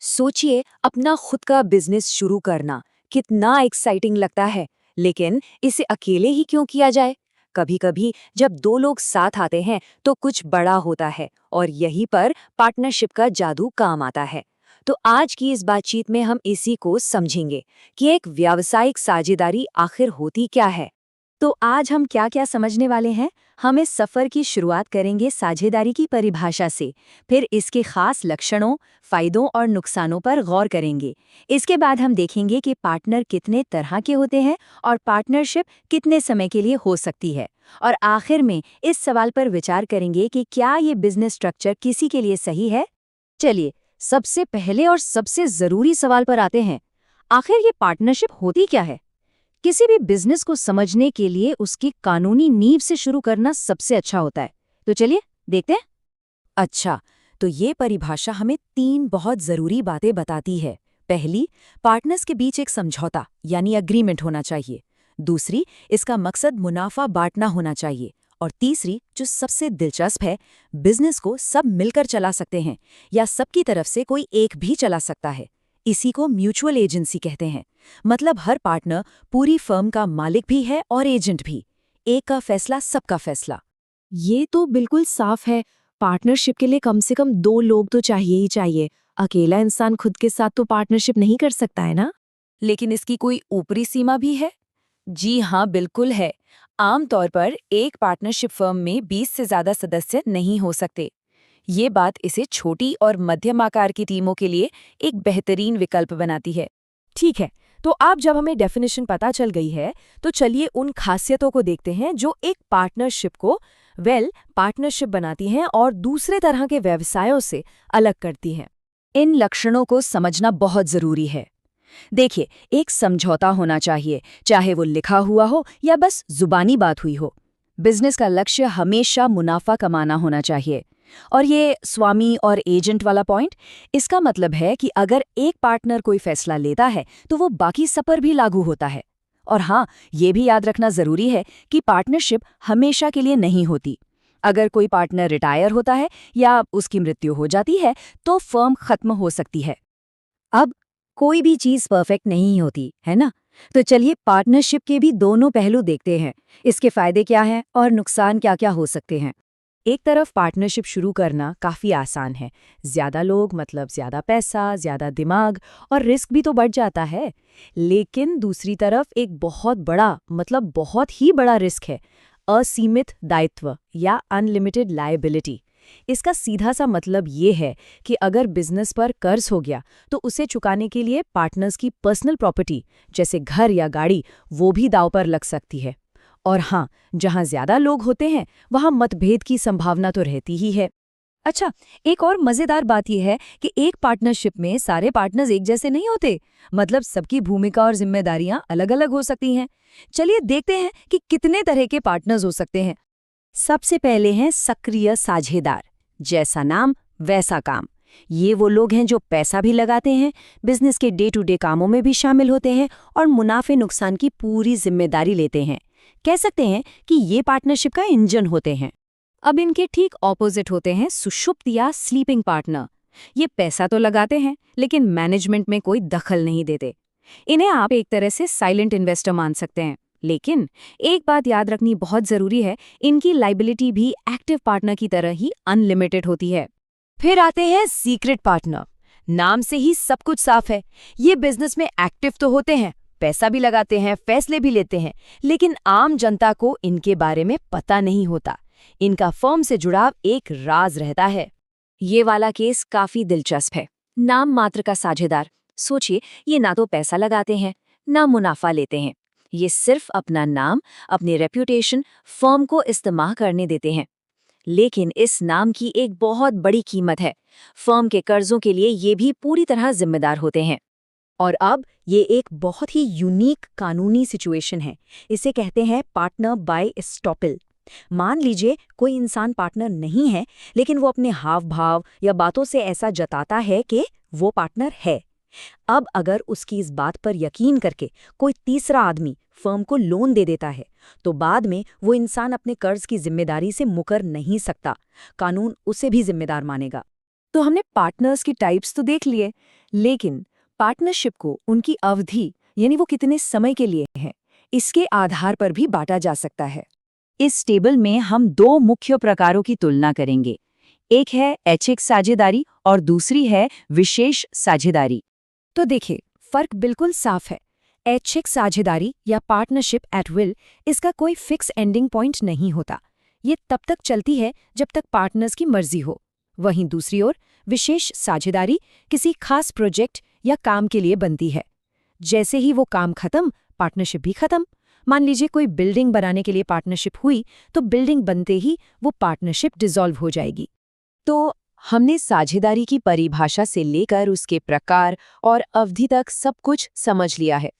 सोचिए अपना खुद का बिजनेस शुरू करना कितना एक्साइटिंग लगता है। लेकिन इसे अकेले ही क्यों किया जाए? कभी कभी जब दो लोग साथ आते हैं तो कुछ बड़ा होता है और यहीं पर पार्टनरशिप का जादू काम आता है। तो आज की इस बातचीत में हम इसी को समझेंगे कि एक व्यावसायिक साझेदारी आखिर होती क्या है। तो आज हम क्या क्या समझने वाले हैं। हम इस सफर की शुरुआत करेंगे साझेदारी की परिभाषा से, फिर इसके खास लक्षणों, फायदों और नुकसानों पर गौर करेंगे। इसके बाद हम देखेंगे कि पार्टनर कितने तरह के होते हैं और पार्टनरशिप कितने समय के लिए हो सकती है। और आखिर में इस सवाल पर विचार करेंगे कि क्या ये बिजनेस स्ट्रक्चर किसी के लिए सही है। चलिए, सबसे पहले और सबसे जरूरी सवाल पर आते हैं। आखिर ये पार्टनरशिप होती क्या है? किसी भी बिजनेस को समझने के लिए उसकी कानूनी नींव से शुरू करना सबसे अच्छा होता है। तो चलिए देखते हैं। अच्छा, तो ये परिभाषा हमें तीन बहुत जरूरी बातें बताती है। पहली, पार्टनर्स के बीच एक समझौता यानी अग्रीमेंट होना चाहिए। दूसरी, इसका मकसद मुनाफा बांटना होना चाहिए। और तीसरी, जो सबसे दिलचस्प है, बिजनेस को सब मिलकर चला सकते हैं या सबकी तरफ से कोई एक भी चला सकता है। इसी को म्यूचुअल एजेंसी कहते हैं। मतलब हर पार्टनर पूरी फर्म का मालिक भी है और एजेंट भी। एक का फैसला सबका फैसला। ये तो बिल्कुल साफ है। पार्टनरशिप के लिए कम से कम दो लोग तो चाहिए ही चाहिए। अकेला इंसान खुद के साथ तो पार्टनरशिप नहीं कर सकता है ना। लेकिन इसकी कोई ऊपरी सीमा भी है? जी हाँ, बिल्कुल है। आमतौर पर एक पार्टनरशिप फर्म में 20 से ज्यादा सदस्य नहीं हो सकते। ये बात इसे छोटी और मध्यम आकार की टीमों के लिए एक बेहतरीन विकल्प बनाती है। ठीक है, तो अब जब हमें डेफिनेशन पता चल गई है, तो चलिए उन खासियतों को देखते हैं जो एक पार्टनरशिप को पार्टनरशिप बनाती हैं और दूसरे तरह के व्यवसायों से अलग करती हैं। इन लक्षणों को समझना बहुत जरूरी है। देखिए, एक समझौता होना चाहिए, चाहे वो लिखा हुआ हो या बस जुबानी बात हुई हो। बिजनेस का लक्ष्य हमेशा मुनाफा कमाना होना चाहिए। और ये स्वामी और एजेंट वाला पॉइंट, इसका मतलब है कि अगर एक पार्टनर कोई फैसला लेता है तो वो बाकी सब पर भी लागू होता है। और हाँ, ये भी याद रखना जरूरी है कि पार्टनरशिप हमेशा के लिए नहीं होती। अगर कोई पार्टनर रिटायर होता है या उसकी मृत्यु हो जाती है तो फर्म खत्म हो सकती है। अब कोई भी चीज परफेक्ट नहीं होती है ना। तो चलिए पार्टनरशिप के भी दोनों पहलू देखते हैं। इसके फायदे क्या हैं और नुकसान क्या क्या हो सकते हैं। एक तरफ पार्टनरशिप शुरू करना काफ़ी आसान है। ज़्यादा लोग मतलब ज़्यादा पैसा, ज़्यादा दिमाग और रिस्क भी तो बढ़ जाता है। लेकिन दूसरी तरफ एक बहुत बड़ा मतलब बहुत ही बड़ा रिस्क है, असीमित दायित्व या अनलिमिटेड लायबिलिटी। इसका सीधा सा मतलब ये है कि अगर बिजनेस पर कर्ज हो गया तो उसे चुकाने के लिए पार्टनर्स की पर्सनल प्रॉपर्टी जैसे घर या गाड़ी वो भी दांव पर लग सकती है। और हाँ, जहाँ ज्यादा लोग होते हैं वहाँ मतभेद की संभावना तो रहती ही है। अच्छा, एक और मजेदार बात यह है कि एक पार्टनरशिप में सारे पार्टनर्स एक जैसे नहीं होते। मतलब सबकी भूमिका और जिम्मेदारियां अलग-अलग हो सकती हैं। चलिए देखते हैं कि कितने तरह के पार्टनर्स हो सकते हैं। सबसे पहले हैं सक्रिय साझेदार। जैसा नाम वैसा काम। ये वो लोग हैं जो पैसा भी लगाते हैं, बिजनेस के डे टू डे कामों में भी शामिल होते हैं और मुनाफे नुकसान की पूरी जिम्मेदारी लेते हैं। कह सकते हैं कि ये पार्टनरशिप का इंजन होते हैं। अब इनके ठीक ऑपोजिट होते हैं सुषुप्त या स्लीपिंग पार्टनर। ये पैसा तो लगाते हैं लेकिन मैनेजमेंट में कोई दखल नहीं देते। इन्हें आप एक तरह से साइलेंट इन्वेस्टर मान सकते हैं। लेकिन एक बात याद रखनी बहुत जरूरी है, इनकी लाइबिलिटी भी एक्टिव पार्टनर की तरह ही अनलिमिटेड होती है। फिर आते हैं सीक्रेट पार्टनर। नाम से ही सब कुछ साफ है। ये बिजनेस में एक्टिव तो होते हैं, पैसा भी लगाते हैं, फैसले भी लेते हैं, लेकिन आम जनता को इनके बारे में पता नहीं होता। इनका फर्म से जुड़ाव एक राज रहता है। ये वाला केस काफी दिलचस्प है। नाम मात्र का साझेदार। सोचिए, ये ना तो पैसा लगाते हैं ना मुनाफा लेते हैं। ये सिर्फ अपना नाम, अपनी रेप्यूटेशन फर्म को इस्तेमाल करने देते हैं। लेकिन इस नाम की एक बहुत बड़ी कीमत है। फर्म के कर्जों के लिए ये भी पूरी तरह जिम्मेदार होते हैं। और अब ये एक बहुत ही यूनिक कानूनी सिचुएशन है। इसे कहते हैं पार्टनर बाय एस्टॉपल। मान लीजिए कोई इंसान पार्टनर नहीं है, लेकिन वो अपने हाव भाव या बातों से ऐसा जताता है कि वो पार्टनर है। अब अगर उसकी इस बात पर यकीन करके कोई तीसरा आदमी फर्म को लोन दे देता है, तो बाद में वो इंसान अपने कर्ज की जिम्मेदारी से मुकर नहीं सकता। कानून उसे भी जिम्मेदार मानेगा। तो हमने पार्टनर्स की टाइप्स तो देख लिए, लेकिन पार्टनरशिप को उनकी अवधि यानी वो कितने समय के लिए है, इसके आधार पर भी बांटा जा सकता है। इस टेबल में हम दो मुख्य प्रकारों की तुलना करेंगे। एक है ऐच्छिक साझेदारी और दूसरी है विशेष साझेदारी। तो देखिए, फर्क बिल्कुल साफ है। ऐच्छिक साझेदारी या पार्टनरशिप एट विल, इसका कोई फिक्स एंडिंग पॉइंट नहीं होता। ये तब तक चलती है जब तक पार्टनर्स की मर्जी हो। वहीं दूसरी ओर विशेष साझेदारी किसी खास प्रोजेक्ट या काम के लिए बनती है। जैसे ही वो काम खत्म, पार्टनरशिप भी खत्म। मान लीजिए कोई बिल्डिंग बनाने के लिए पार्टनरशिप हुई, तो बिल्डिंग बनते ही वो पार्टनरशिप डिसॉल्व हो जाएगी। तो हमने साझेदारी की परिभाषा से लेकर उसके प्रकार और अवधि तक सब कुछ समझ लिया है।